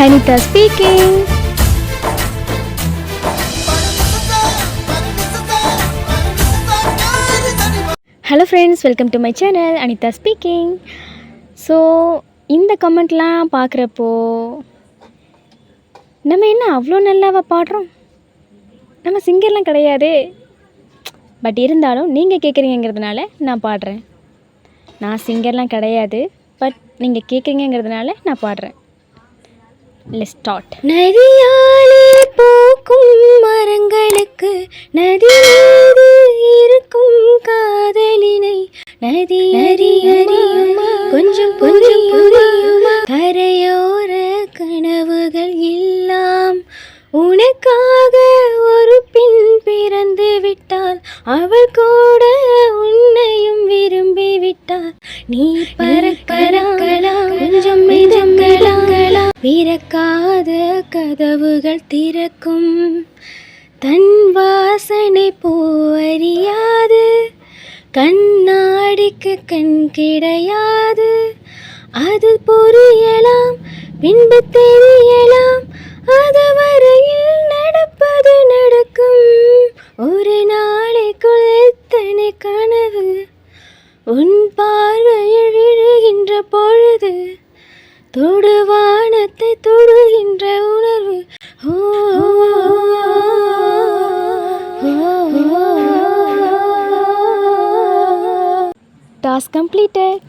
Anita speaking. Hello friends, welcome to my channel Anita speaking. So இந்த கமெண்ட்லாம் பார்க்குறப்போ நம்ம என்ன அவ்வளோ நல்லாவா பாடுறோம்? நம்ம சிங்கர்லாம் கிடையாதே. பட் இருந்தாலும் நீங்கள் கேட்குறீங்கிறதுனால நான் பாடுறேன். நான் சிங்கர்லாம் கிடையாது, பட் நீங்கள் கேட்குறீங்கிறதுனால நான் பாடுறேன். Let's start. நதியாலே போக்கும் மரங்களுக்கு நதி மீது இருக்கும் காதலினை நதி அறியுமா கொஞ்சம் புரியுமா கரையோர கனவுகள் எல்லாம் உனக்காக ஒரு பெண் பிறந்து விட்டாள், அவள் கூட உன்னையும் விரும்பி விட்டாள். நீ பறக்கலாம் கொஞ்சம் மிதக்கலாம், பிறக்காத கதவுகள் திறக்கும். தன் வாசனை போறியாது, கண்ணாடிக்கு கண் கிடையாது. அது புரியலாம் பின்பு தெரியலாம், அது வரையில் நடப்பது நடக்கும். ஒரு நாளைக்குள் எத்தனை கனவு உன் பார்வையில் விழுகின்ற பொழுது, தொடுவானத்தை தொடுகின்ற உணர்வு. Task completed.